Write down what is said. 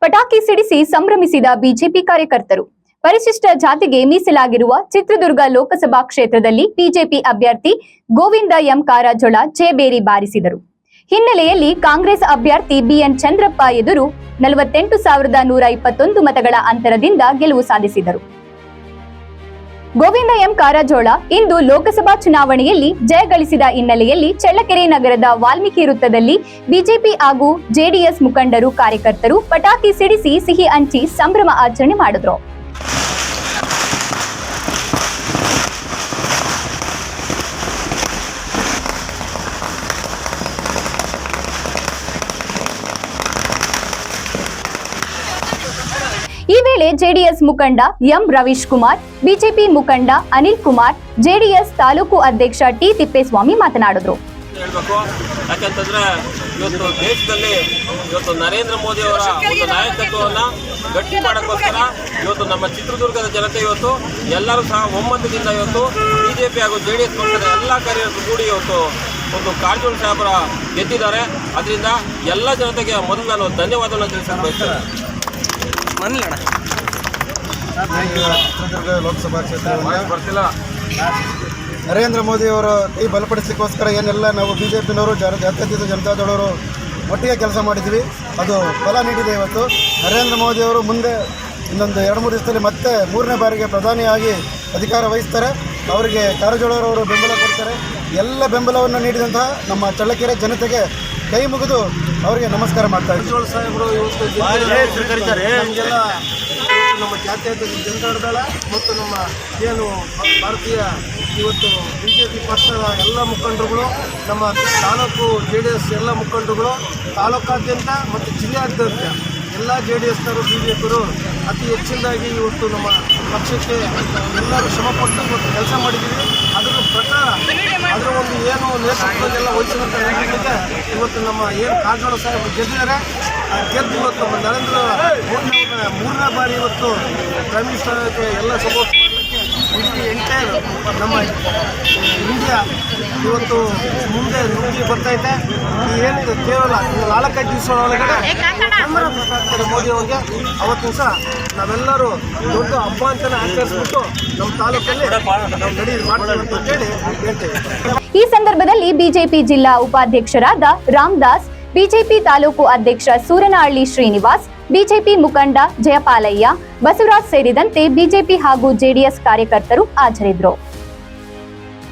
ಪಟಾಕಿ ಸಿಡಿಸಿ ಸಂಭ್ರಮಿಸಿದ ಬಿಜೆಪಿ ಕಾರ್ಯಕರ್ತರು. ಪರಿಶಿಷ್ಟ ಜಾತಿಗೆ ಮೀಸಲಾಗಿರುವ ಚಿತ್ರದುರ್ಗ ಲೋಕಸಭಾ ಕ್ಷೇತ್ರದಲ್ಲಿ ಬಿಜೆಪಿ ಅಭ್ಯರ್ಥಿ ಗೋವಿಂದ ಎಂ ಕಾರಜೋಳ ಜಯಬೇರಿ ಬಾರಿಸಿದರು. ಹಿನ್ನೆಲೆಯಲ್ಲಿ ಕಾಂಗ್ರೆಸ್ ಅಭ್ಯರ್ಥಿ ಬಿಎನ್ ಚಂದ್ರಪ್ಪ ಎದುರು 48,121 ಮತಗಳ ಅಂತರದಿಂದ ಗೆಲುವು ಸಾಧಿಸಿದರು. ಗೋವಿಂದ ಎಂ ಕಾರಜೋಳ ಇಂದು ಲೋಕಸಭಾ ಚುನಾವಣೆಯಲ್ಲಿ ಜಯಗಳಿಸಿದ ಹಿನ್ನೆಲೆಯಲ್ಲಿ ಚಳ್ಳಕೆರೆ ನಗರದ ವಾಲ್ಮೀಕಿ ವೃತ್ತದಲ್ಲಿ ಬಿಜೆಪಿ ಹಾಗೂ ಜೆಡಿಎಸ್ ಮುಖಂಡರು ಕಾರ್ಯಕರ್ತರು ಪಟಾಕಿ ಸಿಡಿಸಿ ಸಿಹಿ ಹಂಚಿ ಸಂಭ್ರಮ ಆಚರಣೆ ಮಾಡಿದರು. ಈ ವೇಳೆ ಜೆಡಿಎಸ್ ಮುಖಂಡ ಎಂ ರವೀಶ್ ಕುಮಾರ್, ಬಿಜೆಪಿ ಮುಖಂಡ ಅನಿಲ್ ಕುಮಾರ್, ಜೆಡಿಎಸ್ ತಾಲೂಕು ಅಧ್ಯಕ್ಷ ಟಿ ತಿಪ್ಪೇಸ್ವಾಮಿ ಮಾತನಾಡಿದರು. ಯಾಕಂತಂದ್ರೆ ಇವತ್ತು ದೇಶದಲ್ಲಿ ಇವತ್ತು ನರೇಂದ್ರ ಮೋದಿ ಅವರ ಒಂದು ನಾಯಕತ್ವವನ್ನು ಗಟ್ಟಿ ಮಾಡೋಕ್ಕೋಸ್ಕರ ಇವತ್ತು ನಮ್ಮ ಚಿತ್ರದುರ್ಗದ ಜನತೆ ಇವತ್ತು ಎಲ್ಲರೂ ಸಹ ಒಮ್ಮತದಿಂದ ಇವತ್ತು ಬಿಜೆಪಿ ಹಾಗೂ ಜೆಡಿಎಸ್ ಪಕ್ಷದ ಎಲ್ಲ ಕಾರ್ಯಕರ್ತರು ಕೂಡಿ ಇವತ್ತು ಒಂದು ಕಾರಜೋಳ ಸಾಹೇಬರ ಗೆದ್ದಿದ್ದಾರೆ. ಅದರಿಂದ ಎಲ್ಲ ಜನತೆಗೆ ಮೊದಲು ನಾನು ಧನ್ಯವಾದವನ್ನು ತಿಳಿಸಲು ಬಯಸ್ತೇನೆ. ಚಿತ್ರದುರ್ಗ ಲೋಕಸಭಾ ಕ್ಷೇತ್ರ ನರೇಂದ್ರ ಮೋದಿ ಅವರು ಈ ಬಲಪಡಿಸಲಿಕ್ಕೋಸ್ಕರ ಏನೆಲ್ಲ ನಾವು ಬಿಜೆಪಿನವರು ಜಾತ್ಯತೀತ ಜನತಾದಳವರು ಒಟ್ಟಿಗೆ ಕೆಲಸ ಮಾಡಿದ್ವಿ, ಅದು ಫಲ ನೀಡಿದೆ. ಇವತ್ತು ನರೇಂದ್ರ ಮೋದಿ ಅವರು ಮುಂದೆ ಇನ್ನೊಂದು 2-3 ದಿವಸದಲ್ಲಿ ಮತ್ತೆ 3ನೇ ಬಾರಿಗೆ ಪ್ರಧಾನಿಯಾಗಿ ಅಧಿಕಾರ ವಹಿಸ್ತಾರೆ. ಅವರಿಗೆ ಕಾರಜೋಳರವರು ಬೆಂಬಲ ಕೊಡ್ತಾರೆ. ಎಲ್ಲ ಬೆಂಬಲವನ್ನು ನೀಡಿದಂತಹ ನಮ್ಮ ಚಳ್ಳಕೆರೆ ಜನತೆಗೆ ಕೈ ಮುಗಿದು ಅವರಿಗೆ ನಮಸ್ಕಾರ ಮಾಡ್ತಾರೆ. ಕಾರಜೋಳ ಸಾಹೇಬರು ಇವತ್ತು ನಮಗೆಲ್ಲ ನಮ್ಮ ಜಾತ್ಯತೀತ ಜನತಾದಳ ಮತ್ತು ನಮ್ಮ ಏನು ಭಾರತೀಯ ಇವತ್ತು ಬಿಜೆಪಿ ಪಕ್ಷದ ಎಲ್ಲ ಮುಖಂಡರುಗಳು, ನಮ್ಮ ತಾಲೂಕು ಜೆಡಿಎಸ್ ಎಲ್ಲ ಮುಖಂಡರುಗಳು, ತಾಲೂಕಾದ್ಯಂತ ಮತ್ತು ಜಿಲ್ಲೆಯಾದ್ಯಂತ ಎಲ್ಲ ಜೆಡಿಎಸ್ನವರು ಬಿಜೆಪಿಯವರು ಅತಿ ಹೆಚ್ಚಿನದಾಗಿ ಇವತ್ತು ನಮ್ಮ ಪಕ್ಷಕ್ಕೆ ಎಲ್ಲರೂ ಶ್ರಮಪಟ್ಟು ಇವತ್ತು ಕೆಲಸ ಮಾಡಿದ್ದೀವಿ. ಅದರ ಪ್ರಕಾರ ಅದರ ಒಂದು ಏನು ನೇತೃತ್ವದೆಲ್ಲ ವಹಿಸಿದಂಥ ನಾಯಕರಿಗೆ ಇವತ್ತು ನಮ್ಮ ಏನು ಕಾರಜೋಳ ಸಾಹೇಬರು ಗೆದ್ದಿದ್ದಾರೆ. ಗೆದ್ದು ಇವತ್ತು ನರೇಂದ್ರ ಮೋದಿ ಅವರ 3ನೇ ಬಾರಿ ಇವತ್ತು ಪ್ರೈಮ್ ಮಿನಿಸ್ಟರ್ಗೆ ಎಲ್ಲ ಸಪೋರ್ಟ್ ಮಾಡಲಿಕ್ಕೆ ಇಡೀ ಎಂಟೈರ್ ನಮ್ಮ ಇಂಡಿಯಾ ಇವತ್ತು ಮುಂದೆ ನುಗ್ಗಿ ಬರ್ತೈತೆ. ಏನಿದೆ ಕೇವಲ 4-5 ದಿವಸಗಳ ಒಳಗಡೆ ಮೋದಿ ಅವರಿಗೆ ಅವತ್ತು ದಿವಸ ನಾವೆಲ್ಲರೂ ದೊಡ್ಡ ಹಬ್ಬ ಅಂತಲೇ ಆಚರಿಸ್ಬಿಟ್ಟು ನಮ್ಮ ತಾಲೂಕಲ್ಲಿ ನಾವು ನಡೀದು ಮಾಡ್ತೀವಿ ಅಂತ ಹೇಳಿ ಹೇಳ್ತೇವೆ. ಈ ಸಂದರ್ಭದಲ್ಲಿ ಬಿಜೆಪಿ ಜಿಲ್ಲಾ ಉಪಾಧ್ಯಕ್ಷರಾದ ರಾಮದಾಸ್, ಬಿಜೆಪಿ ತಾಲೂಕು ಅಧ್ಯಕ್ಷ ಸೂರನಹಳ್ಳಿ ಶ್ರೀನಿವಾಸ್, ಬಿಜೆಪಿ ಮುಖಂಡ ಜಯಪಾಲಯ್ಯ, ಬಸವರಾಜ್ ಸೇರಿದಂತೆ ಬಿಜೆಪಿ ಹಾಗೂ ಜೆಡಿಎಸ್ ಕಾರ್ಯಕರ್ತರು ಹಾಜರಿದ್ದರು.